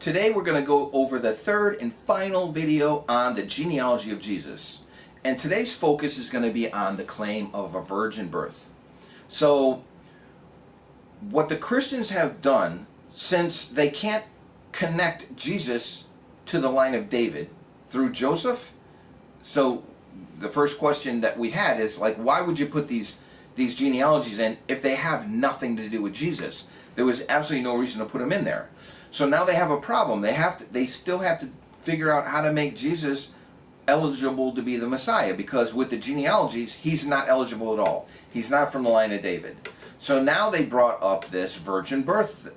Today we're going to go over the third and final video on the genealogy of Jesus. And today's focus is going to be on the claim of a virgin birth. So, what the Christians have done, since they can't connect Jesus to the line of David through Joseph, so the first question that we had is like, why would you put these genealogies in if they have nothing to do with Jesus? There was absolutely no reason to put them in there. So now they have a problem. They still have to figure out how to make Jesus eligible to be the Messiah, because with the genealogies, he's not eligible at all. He's not from the line of David. So now they brought up this virgin birth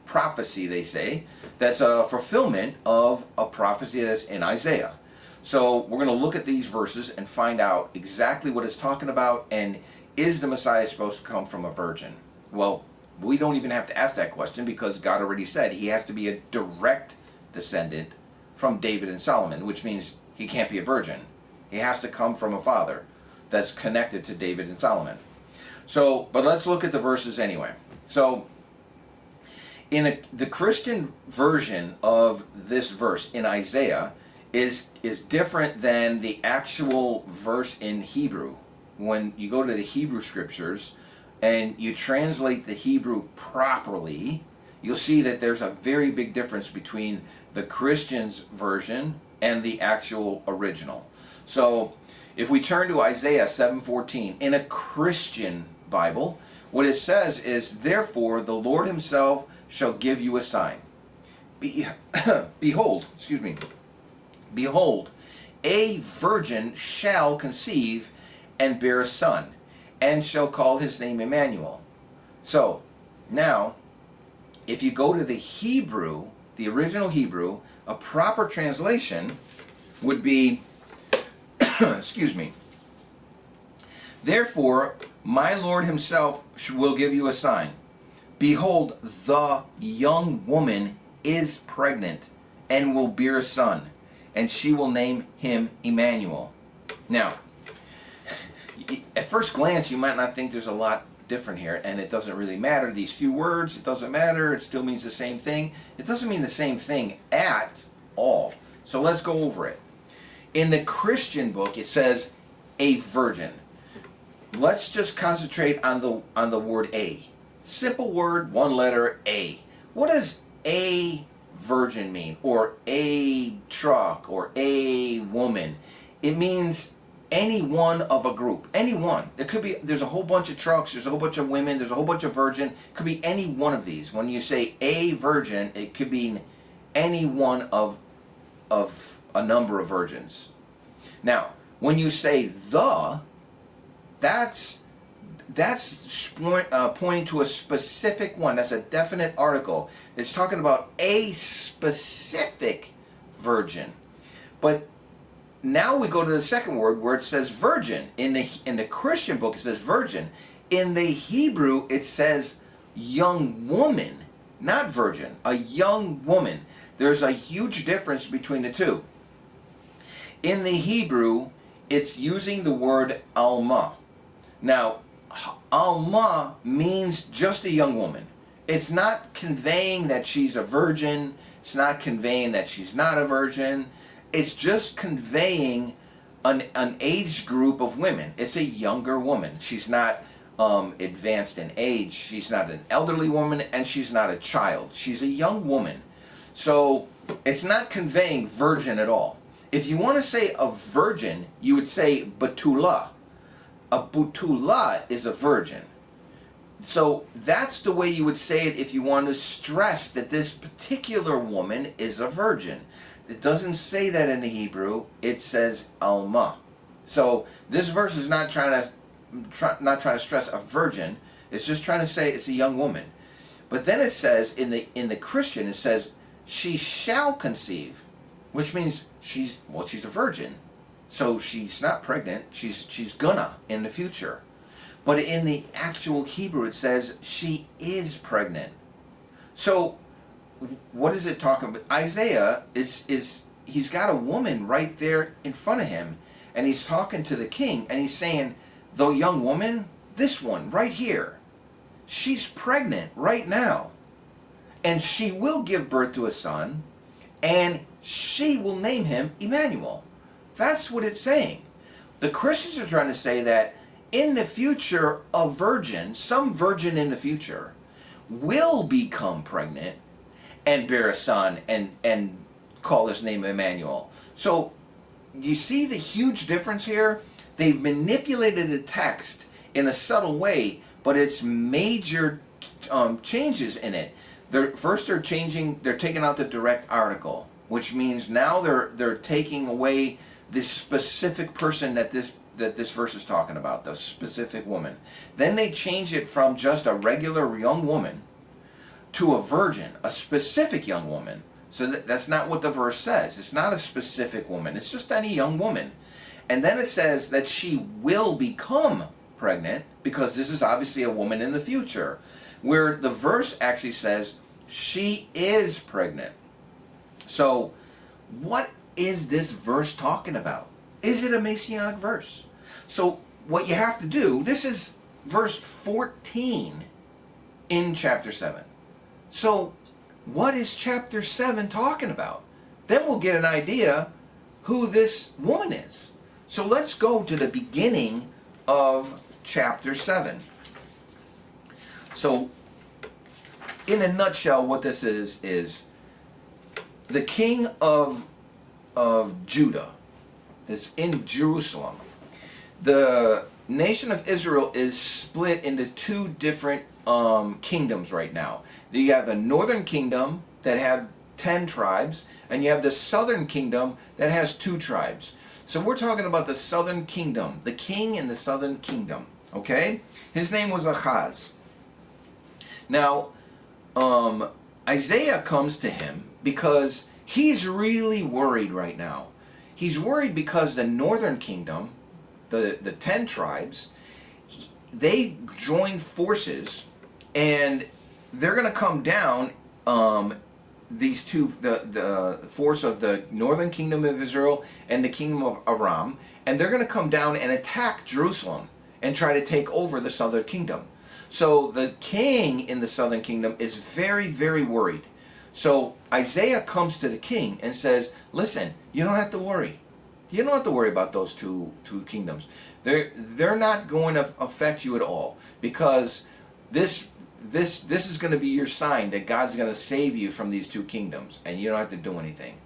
prophecy, they say, that's a fulfillment of a prophecy that's in Isaiah. So we're going to look at these verses and find out exactly what it's talking about, and is the Messiah supposed to come from a virgin? Well, we don't even have to ask that question, because God already said he has to be a direct descendant from David and Solomon, which means he can't be a virgin. He has to come from a father that's connected to David and Solomon. So, but let's look at the verses anyway. So, the Christian version of this verse in Isaiah is different than the actual verse in Hebrew. When you go to the Hebrew scriptures and you translate the Hebrew properly, you'll see that there's a very big difference between the Christian's version and the actual original. So if we turn to Isaiah 7:14, in a Christian Bible, what it says is, "Therefore the Lord himself shall give you a sign. Behold, a virgin shall conceive and bear a son, and shall call his name Emmanuel." So now, if you go to the Hebrew, the original Hebrew, a proper translation would be, "Therefore my Lord himself will give you a sign. Behold, the young woman is pregnant and will bear a son, and she will name him Emmanuel." Now, at first glance, you might not think there's a lot different here, and it doesn't really matter. These few words, it doesn't matter. It still means the same thing. It doesn't mean the same thing at all. So let's go over it. In the Christian book, it says a virgin. Let's just concentrate on the word a. Simple word, one letter, A. What does a virgin mean? Or a truck, or a woman? It means any one of a group. Any one. It could be, there's a whole bunch of trucks, there's a whole bunch of women, there's a whole bunch of virgin. It could be any one of these. When you say a virgin, it could be any one of a number of virgins. Now, when you say the, that's pointing to a specific one. That's a definite article. It's talking about a specific virgin. But now we go to the second word where it says virgin. In the Christian book it says virgin. In the Hebrew it says young woman, not virgin. A young woman. There's a huge difference between the two. In the Hebrew it's using the word alma. Now, alma means just a young woman. It's not conveying that she's a virgin. It's not conveying that she's not a virgin. It's just conveying an age group of women. It's a younger woman. She's not advanced in age. She's not an elderly woman, and she's not a child. She's a young woman. So it's not conveying virgin at all. If you want to say a virgin, you would say Betula. A Betula is a virgin. So that's the way you would say it if you want to stress that this particular woman is a virgin. It doesn't say that in the Hebrew. It says Alma. So this verse is not trying to stress a virgin. It's just trying to say it's a young woman. But then it says in the Christian, it says she shall conceive, which means she's a virgin. So she's not pregnant. She's gonna in the future. But in the actual Hebrew, it says she is pregnant. So what is it talking about? Isaiah he's got a woman right there in front of him, and he's talking to the king, and he's saying, the young woman, this one right here, she's pregnant right now. and she will give birth to a son, and she will name him Emmanuel. That's what it's saying. The Christians are trying to say that in the future, a virgin, some virgin in the future, will become pregnant and bear a son and call his name Emmanuel. So, do you see the huge difference here? They've manipulated the text in a subtle way, but it's major changes in it. They're taking out the direct article, which means now they're taking away this specific person that this verse is talking about, the specific woman. Then they change it from just a regular young woman to a virgin, a specific young woman. So that's not what the verse says. It's not a specific woman. It's just any young woman. And then it says that she will become pregnant, because this is obviously a woman in the future, where the verse actually says she is pregnant. So what is this verse talking about? Is it a messianic verse? So what you have to do, this is verse 14 in chapter 7. So what is chapter 7 talking about? Then we'll get an idea who this woman is. So let's go to the beginning of chapter 7. So in a nutshell, what this is the king of Judah is in Jerusalem. The nation of Israel is split into two different kingdoms right now. You have a northern kingdom that have 10 tribes, and you have the southern kingdom that has 2 tribes. So we're talking about the southern kingdom, the king in the southern kingdom, okay? His name was Ahaz. Now, Isaiah comes to him because he's really worried right now. He's worried because the northern kingdom, the 10 tribes, they joined forces, and they're going to come down, these two, the force of the northern kingdom of Israel and the kingdom of Aram, and they're going to come down and attack Jerusalem and try to take over the southern kingdom. So the king in the southern kingdom is very, very worried. So Isaiah comes to the king and says, listen, you don't have to worry. You don't have to worry about those two kingdoms. They're not going to affect you at all, because this is going to be your sign that God's going to save you from these 2 kingdoms, and you don't have to do anything.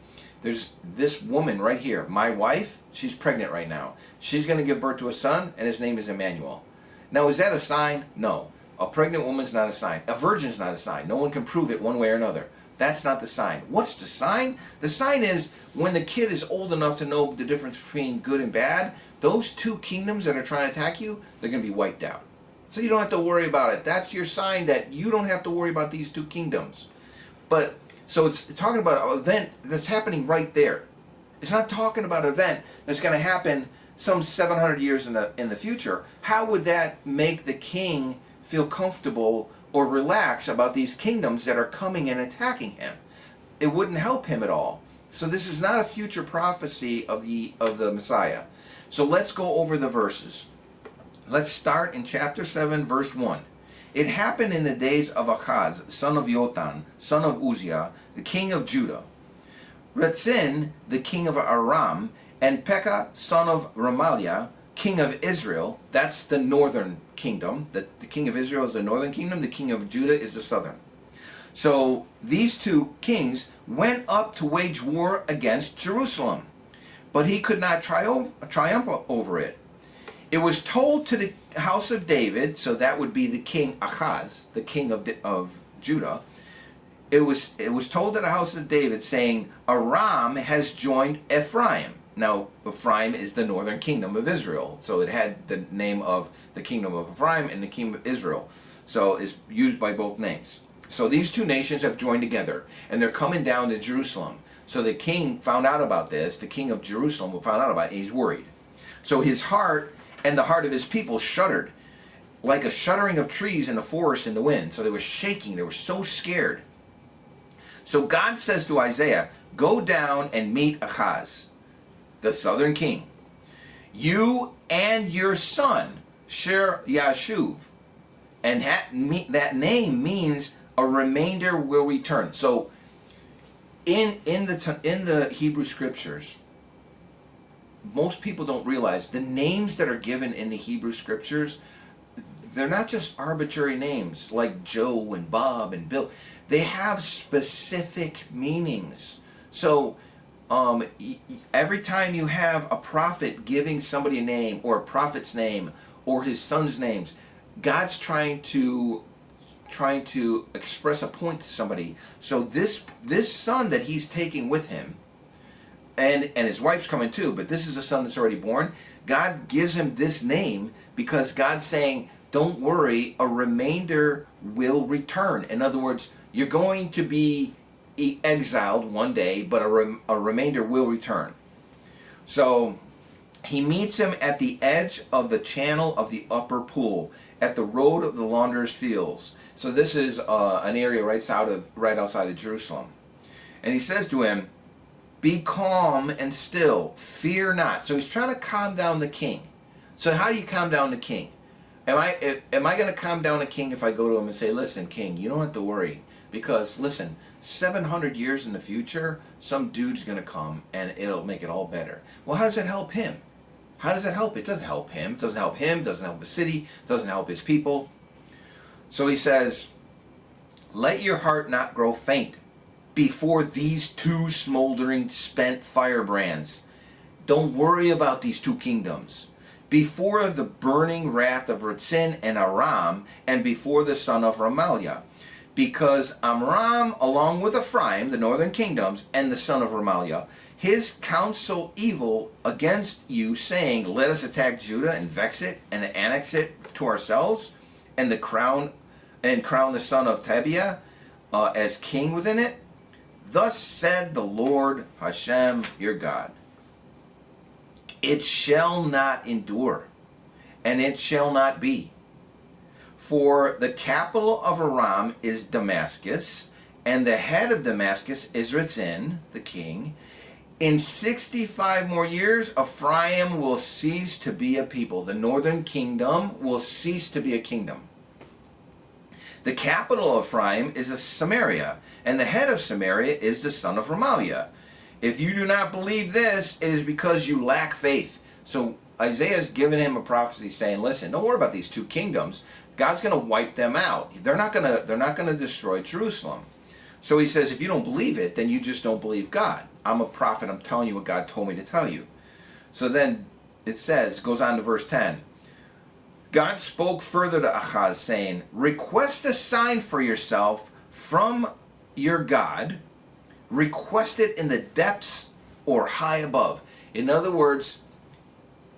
There's this woman right here, my wife, she's pregnant right now. She's going to give birth to a son, and his name is Emmanuel. Now, is that a sign? No. A pregnant woman's not a sign. A virgin's not a sign. No one can prove it one way or another. That's not the sign. What's the sign? The sign is when the kid is old enough to know the difference between good and bad, those 2 kingdoms that are trying to attack you, they're going to be wiped out. So you don't have to worry about it. That's your sign that you don't have to worry about these 2 kingdoms. But, so it's talking about an event that's happening right there. It's not talking about an event that's going to happen some 700 years in the future. How would that make the king feel comfortable or relax about these kingdoms that are coming and attacking him? It wouldn't help him at all. So this is not a future prophecy of the Messiah. So let's go over the verses. Let's start in chapter 7, verse 1. It happened in the days of Ahaz, son of Yotam, son of Uzziah, the king of Judah, Rezin, the king of Aram, and Pekah, son of Remaliah, king of Israel. That's the northern kingdom. The king of Israel is the northern kingdom. The king of Judah is the southern. So these 2 kings went up to wage war against Jerusalem, but he could not triumph over it. It was told to the house of David, so that would be the king Ahaz, the king of Judah. It was told to the house of David, saying, Aram has joined Ephraim. Now, Ephraim is the northern kingdom of Israel, so it had the name of the kingdom of Ephraim and the kingdom of Israel. So it's used by both names. So these 2 nations have joined together, and they're coming down to Jerusalem. So the king found out about this. The king of Jerusalem found out about it, and he's worried. So his heart and the heart of his people shuddered, like a shuddering of trees in the forest in the wind. So they were shaking. They were so scared. So God says to Isaiah, go down and meet Ahaz, the southern king. You and your son, Sher Yashuv. And that name means a remainder will return. So in the Hebrew scriptures, most people don't realize the names that are given in the Hebrew scriptures, they're not just arbitrary names like Joe and Bob and Bill. They have specific meanings. So every time you have a prophet giving somebody a name, or a prophet's name, or his son's names, God's trying to express a point to somebody. So this son that he's taking with him, and his wife's coming too, but this is a son that's already born. God gives him this name because God's saying, don't worry, a remainder will return. In other words, you're going to be exiled one day, but a remainder will return. So he meets him at the edge of the channel of the upper pool, at the road of the launderer's fields. So this is an area right outside of Jerusalem. And he says to him, be calm and still, fear not. So he's trying to calm down the king. So how do you calm down the king? Am I going to calm down a king if I go to him and say, listen, king, you don't have to worry, because listen, 700 years in the future, some dude's going to come and it'll make it all better. Well, how does that help him? How does that help? It doesn't help him. It doesn't help him. It doesn't help his city. It doesn't help his people. So he says, let your heart not grow faint before these two smoldering spent firebrands. Don't worry about these two kingdoms. Before the burning wrath of Ritzin and Aram, and before the son of Ramaliah. Because Amram, along with Ephraim, the northern kingdoms, and the son of Ramaliah, his counsel evil against you, saying, let us attack Judah and vex it and annex it to ourselves, and crown the son of Tabiah as king within it. Thus said the Lord Hashem your God, it shall not endure, and it shall not be. For the capital of Aram is Damascus, and the head of Damascus is Ritzin, the king. In 65 more years, Ephraim will cease to be a people. The northern kingdom will cease to be a kingdom. The capital of Ephraim is Samaria, and the head of Samaria is the son of Ramaliah. If you do not believe this, it is because you lack faith. So Isaiah's given him a prophecy saying, listen, don't worry about these two kingdoms. God's going to wipe them out. They're not going to destroy Jerusalem. So he says, if you don't believe it, then you just don't believe God. I'm a prophet. I'm telling you what God told me to tell you. So then it says, goes on to verse 10. God spoke further to Ahaz, saying, request a sign for yourself from your God. Request it in the depths or high above. In other words,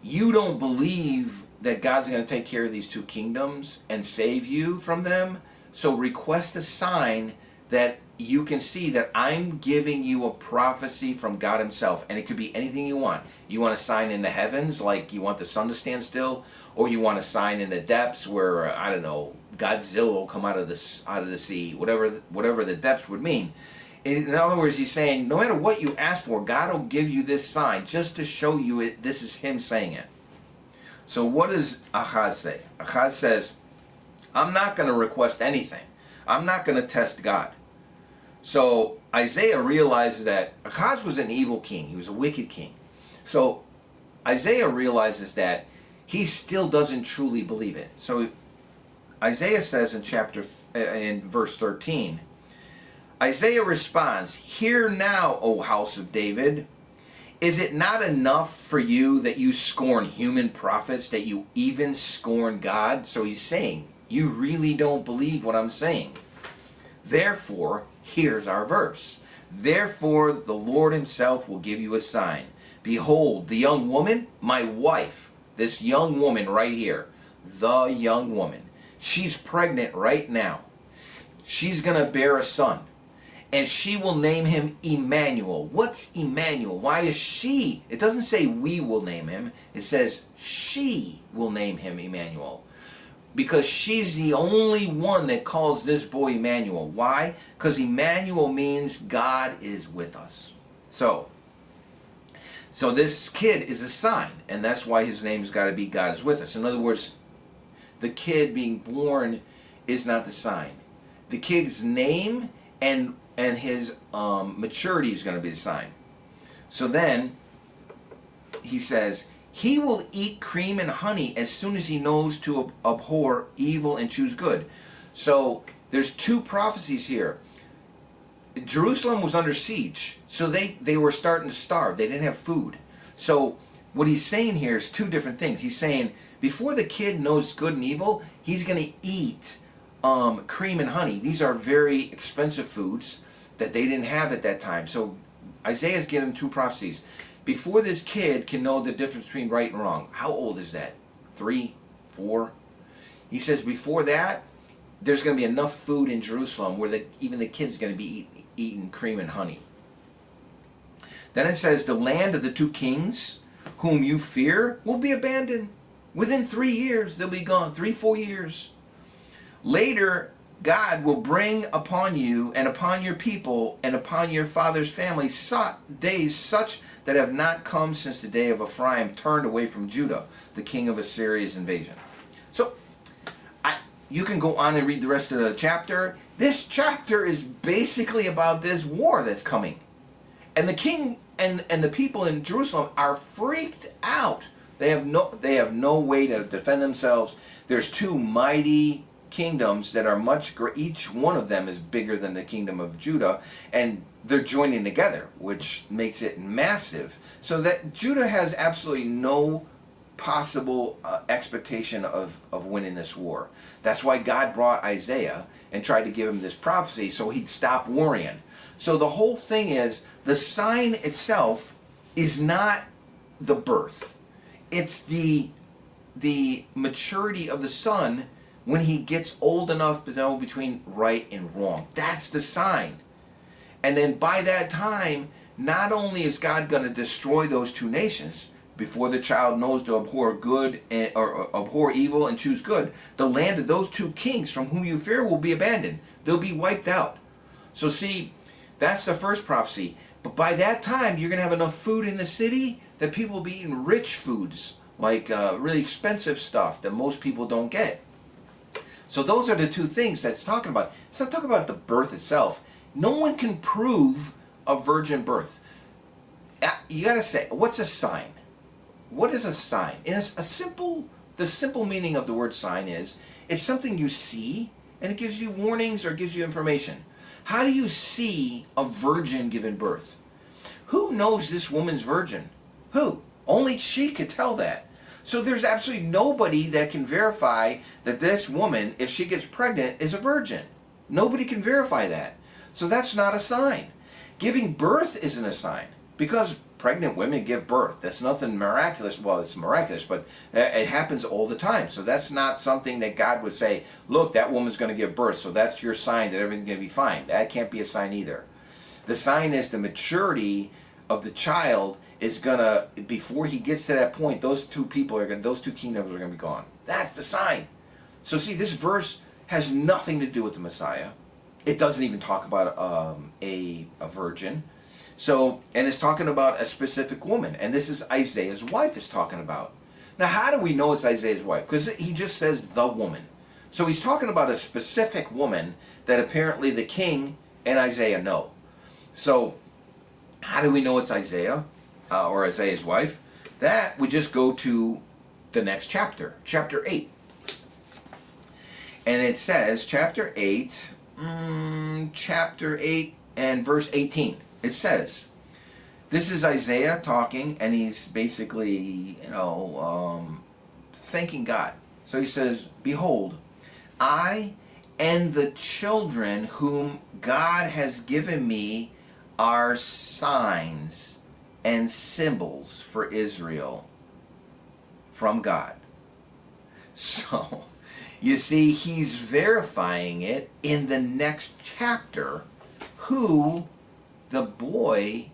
you don't believe that God's going to take care of these two kingdoms and save you from them. So request a sign that you can see that I'm giving you a prophecy from God himself. And it could be anything you want. You want a sign in the heavens, like you want the sun to stand still, or you want a sign in the depths where, I don't know, Godzilla will come out of the sea, whatever the depths would mean. In other words, he's saying, no matter what you ask for, God will give you this sign just to show you it. This is him saying it. So what does Ahaz say? Ahaz says, I'm not going to request anything. I'm not going to test God. So Isaiah realizes that Ahaz was an evil king. He was a wicked king. So Isaiah realizes that he still doesn't truly believe it. So Isaiah says in verse 13, Isaiah responds, hear now, O house of David. Is it not enough for you that you scorn human prophets, that you even scorn God? So he's saying, you really don't believe what I'm saying. Therefore, here's our verse. Therefore, the Lord himself will give you a sign. Behold, the young woman, my wife, this young woman right here, the young woman, she's pregnant right now. She's going to bear a son. And she will name him Emmanuel. What's Emmanuel? Why is she? It doesn't say we will name him. It says she will name him Emmanuel. Because she's the only one that calls this boy Emmanuel. Why? Because Emmanuel means God is with us. So this kid is a sign. And that's why his name's got to be God is with us. In other words, the kid being born is not the sign. the kid's name and his maturity is going to be the sign. So then he says, he will eat cream and honey as soon as he knows to abhor evil and choose good. So there's two prophecies here. Jerusalem was under siege, so they were starting to starve. They didn't have food. So what he's saying here is two different things. He's saying before the kid knows good and evil, he's going to eat cream and honey. These are very expensive foods that they didn't have at that time. So Isaiah's giving two prophecies. Before this kid can know the difference between right and wrong. How old is that? 3, 4? He says before that, there's going to be enough food in Jerusalem where even the kid's going to be eating cream and honey. Then it says, the land of the two kings whom you fear will be abandoned. Within 3 years, they'll be gone. 3, 4 years. Later, God will bring upon you and upon your people and upon your father's family days such that have not come since the day of Ephraim turned away from Judah, the king of Assyria's invasion. So, you can go on and read the rest of the chapter. This chapter is basically about this war that's coming. And the king and the people in Jerusalem are freaked out. They have no way to defend themselves. There's two mighty kingdoms that are much great. Each one of them is bigger than the kingdom of Judah, and they're joining together, which makes it massive. So that Judah has absolutely no possible expectation of winning this war. That's why God brought Isaiah and tried to give him this prophecy so he'd stop worrying. So the whole thing is, the sign itself is not the birth. It's the maturity of the son when he gets old enough to know between right and wrong. That's the sign. And then by that time, not only is God going to destroy those two nations, before the child knows to abhor good or abhor evil and choose good, the land of those two kings from whom you fear will be abandoned. They'll be wiped out. So see, that's the first prophecy. But by that time, you're going to have enough food in the city that people will be eating rich foods, like really expensive stuff that most people don't get. So those are the two things that's talking about. It's not talking about the birth itself. No one can prove a virgin birth. You got to say, what's a sign? What is a sign? And the simple meaning of the word sign is, it's something you see and it gives you warnings or gives you information. How do you see a virgin giving birth? Who knows this woman's virgin? Who? Only she could tell that. So there's absolutely nobody that can verify that this woman, if she gets pregnant, is a virgin. Nobody can verify that. So that's not a sign. Giving birth isn't a sign, because pregnant women give birth. That's nothing miraculous. Well, it's miraculous, but it happens all the time. So that's not something that God would say, look, that woman's going to give birth, so that's your sign that everything's going to be fine. That can't be a sign either. The sign is the maturity of the child is going to, before he gets to that point, those two kingdoms are going to be gone. That's the sign. So see, this verse has nothing to do with the Messiah. It doesn't even talk about a virgin. So, and it's talking about a specific woman, and this is Isaiah's wife is talking about. Now, how do we know it's Isaiah's wife? Because he just says the woman. So he's talking about a specific woman that apparently the king and Isaiah know. So, how do we know it's Isaiah or Isaiah's wife? That we just go to the next chapter, chapter 8. And it says, chapter 8 and verse 18. It says, this is Isaiah talking, and he's basically, thanking God. So he says, behold, I and the children whom God has given me are signs and symbols for Israel from God. So, you see, he's verifying it in the next chapter, who the boy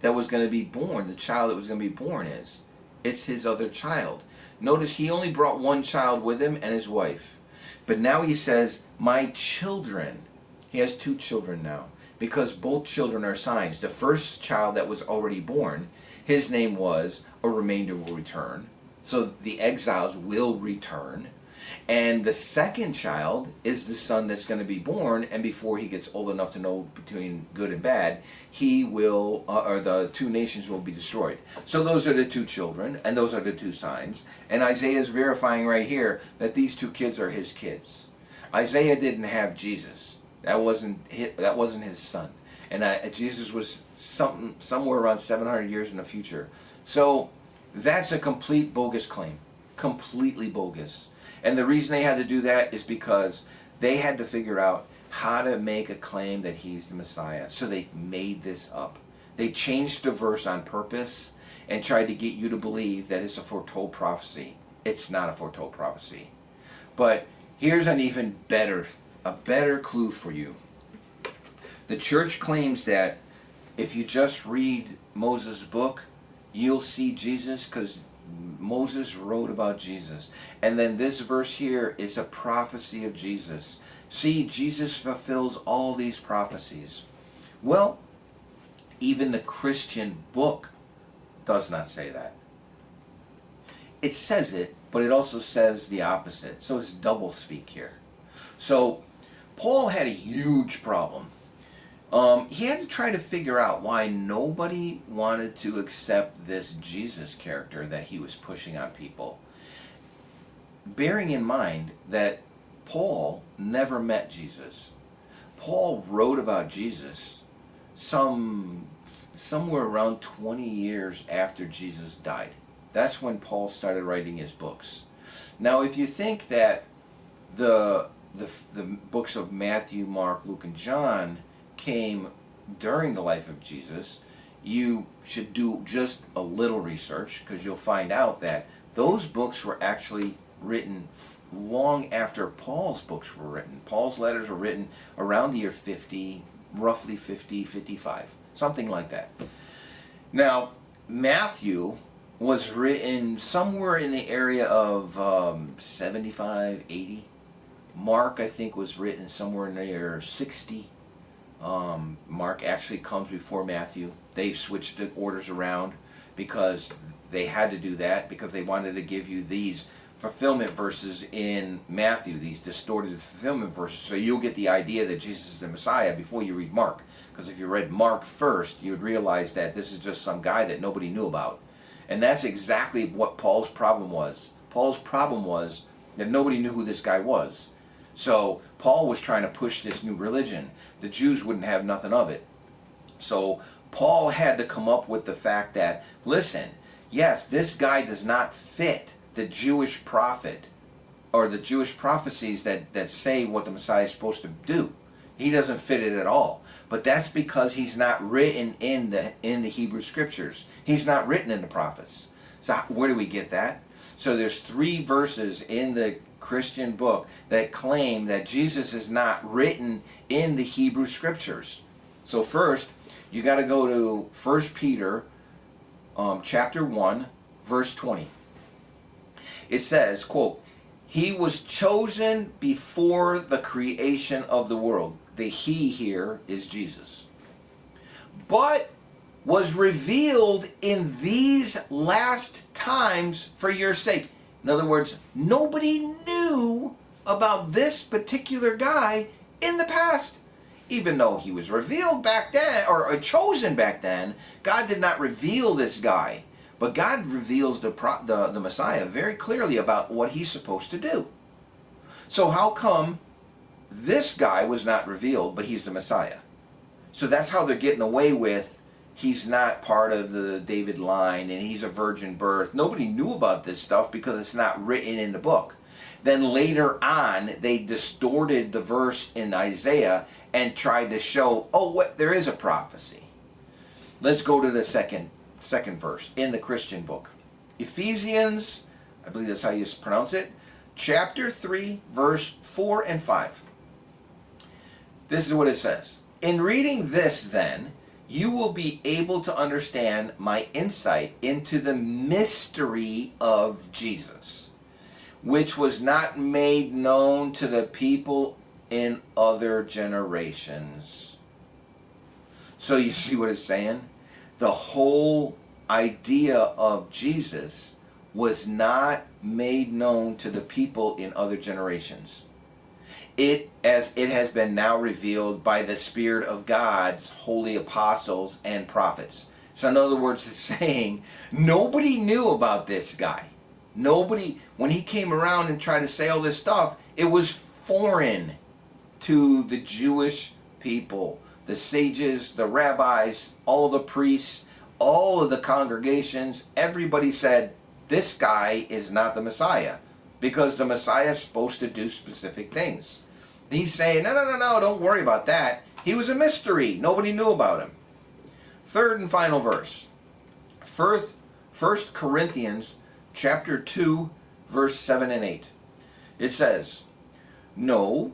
that was going to be born, the child that was going to be born is. It's his other child. Notice he only brought one child with him and his wife. But now he says, my children. He has 2 children now, because both children are signs. The first child that was already born, his name was, a remainder will return. So the exiles will return. And the second child is the son that's going to be born, and before he gets old enough to know between good and bad, he will, or the two nations will be destroyed. So those are the two children, and those are the two signs. And Isaiah is verifying right here that these two kids are his kids. Isaiah didn't have Jesus. That wasn't his son. And Jesus was somewhere around 700 years in the future. So that's a complete bogus claim. Completely bogus. And the reason they had to do that is because they had to figure out how to make a claim that he's the Messiah. So they made this up. They changed the verse on purpose and tried to get you to believe that it's a foretold prophecy. It's not a foretold prophecy. But here's an even better clue for you. The church claims that if you just read Moses' book, you'll see Jesus because Moses wrote about Jesus. And then this verse here is a prophecy of Jesus. See, Jesus fulfills all these prophecies. Well, even the Christian book does not say that. It says it, but it also says the opposite. So it's double speak here. So Paul had a huge problem. He had to try to figure out why nobody wanted to accept this Jesus character that he was pushing on people. Bearing in mind that Paul never met Jesus. Paul wrote about Jesus somewhere around 20 years after Jesus died. That's when Paul started writing his books. Now, if you think that the books of Matthew, Mark, Luke, and John came during the life of Jesus, you should do just a little research, because you'll find out that those books were actually written long after Paul's books were written. Paul's letters were written around the year 50, roughly 50, 55, something like that. Now, Matthew was written somewhere in the area of 75, 80. Mark, I think, was written somewhere in the year 60. Mark actually comes before Matthew. They switched the orders around because they had to do that, because they wanted to give you these fulfillment verses in Matthew, these distorted fulfillment verses, so you'll get the idea that Jesus is the Messiah before you read Mark. Because if you read Mark first, you would realize that this is just some guy that nobody knew about. And that's exactly what Paul's problem was. Paul's problem was that nobody knew who this guy was. So Paul was trying to push this new religion. The Jews wouldn't have nothing of it. So Paul had to come up with the fact that, listen, yes, this guy does not fit the Jewish prophet or the Jewish prophecies that say what the Messiah is supposed to do. He doesn't fit it at all. But that's because he's not written in the Hebrew scriptures. He's not written in the prophets. So where do we get that? So there's 3 verses in the Christian book that claim that Jesus is not written in the Hebrew scriptures. So first, you got to go to 1 Peter chapter 1, verse 20. It says, quote, "He was chosen before the creation of the world." The he here is Jesus. "But was revealed in these last times for your sake." In other words, nobody knew about this particular guy in the past. Even though he was revealed back then, or chosen back then, God did not reveal this guy. But God reveals the Messiah very clearly about what he's supposed to do. So how come this guy was not revealed, but he's the Messiah? So that's how they're getting away with he's not part of the David line and he's a virgin birth. Nobody knew about this stuff because it's not written in the book. Then later on, they distorted the verse in Isaiah and tried to show, oh, what, there is a prophecy. Let's go to the second verse in the Christian book. Ephesians, I believe that's how you pronounce it, chapter 3, verse 4 and 5. This is what it says. "In reading this, then, you will be able to understand my insight into the mystery of Jesus, which was not made known to the people in other generations." So you see what it's saying? The whole idea of Jesus was not made known to the people in other generations. As it has been now revealed by the Spirit of God's holy apostles and prophets. So in other words, it's saying nobody knew about this guy. Nobody, when he came around and tried to say all this stuff, it was foreign to the Jewish people, the sages, the rabbis, all the priests, all of the congregations. Everybody said, this guy is not the Messiah, because the Messiah is supposed to do specific things. He's saying, no, don't worry about that. He was a mystery. Nobody knew about him. Third and final verse. First Corinthians chapter 2, verse 7 and 8. It says, no,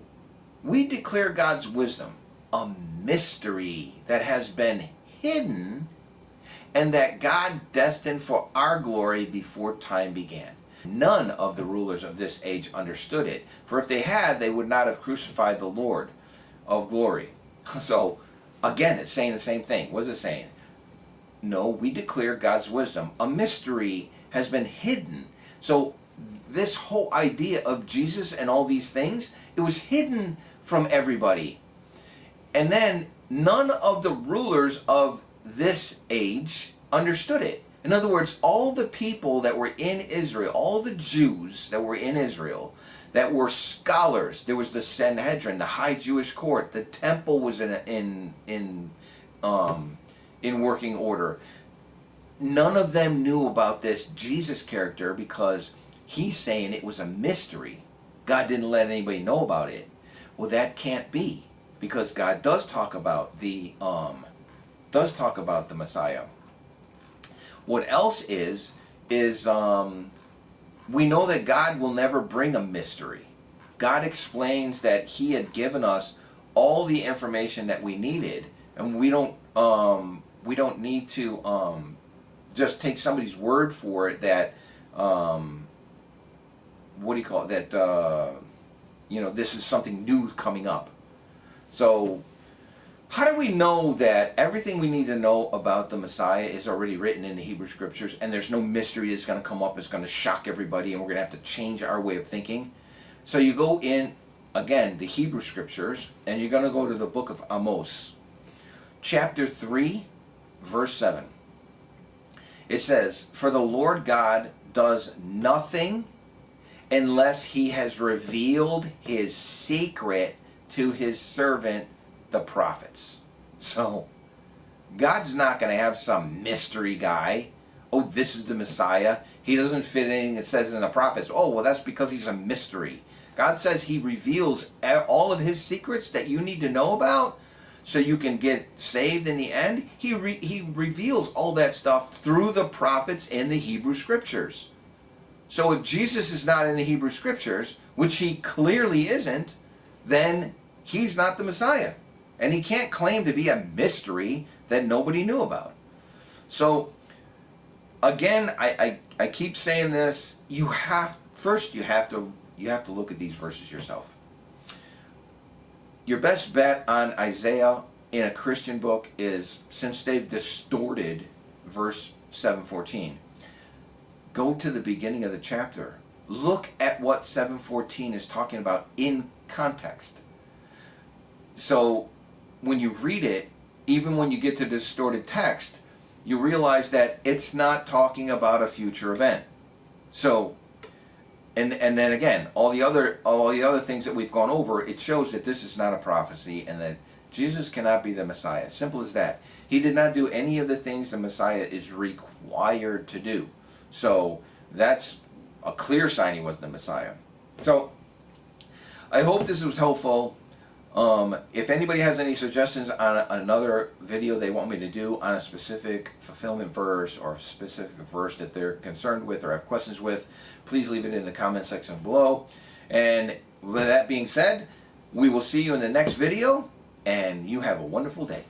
we declare God's wisdom, a mystery that has been hidden and that God destined for our glory before time began. None of the rulers of this age understood it, for if they had, they would not have crucified the Lord of glory. So, again, it's saying the same thing. What is it saying? No, we declare God's wisdom. A mystery has been hidden. So, this whole idea of Jesus and all these things, it was hidden from everybody. And then, none of the rulers of this age understood it. In other words, all the people that were in Israel, all the Jews that were in Israel, that were scholars, there was the Sanhedrin, the high Jewish court, the temple was in working order. None of them knew about this Jesus character because he's saying it was a mystery. God didn't let anybody know about it. Well, that can't be, because God does talk about the Messiah. What else is we know that God will never bring a mystery. God explains that he had given us all the information that we needed, and we don't need to just take somebody's word for it that this is something new coming up. So how do we know that everything we need to know about the Messiah is already written in the Hebrew Scriptures, and there's no mystery that's going to come up, it's going to shock everybody, and we're going to have to change our way of thinking? So you go in, again, the Hebrew Scriptures, and you're going to go to the book of Amos, chapter 3, verse 7. It says, for the Lord God does nothing unless he has revealed his secret to his servant the prophets. So God's not going to have some mystery guy. Oh, this is the Messiah. He doesn't fit anything it says in the prophets. Oh, well, that's because he's a mystery. God says he reveals all of his secrets that you need to know about so you can get saved in the end. He reveals all that stuff through the prophets in the Hebrew Scriptures. So if Jesus is not in the Hebrew Scriptures, which he clearly isn't, then he's not the Messiah. And he can't claim to be a mystery that nobody knew about. So, again, I keep saying this. You have to look at these verses yourself. Your best bet on Isaiah in a Christian book is, since they've distorted verse 7:14, go to the beginning of the chapter. Look at what 7:14 is talking about in context. So when you read it, even when you get to the distorted text, you realize that it's not talking about a future event. So, and then again, all the other things that we've gone over, it shows that this is not a prophecy and that Jesus cannot be the Messiah. Simple as that. He did not do any of the things the Messiah is required to do. So that's a clear sign he wasn't the Messiah. So I hope this was helpful. If anybody has any suggestions on another video they want me to do on a specific fulfillment verse or a specific verse that they're concerned with or have questions with, please leave it in the comment section below. And with that being said, we will see you in the next video, and you have a wonderful day.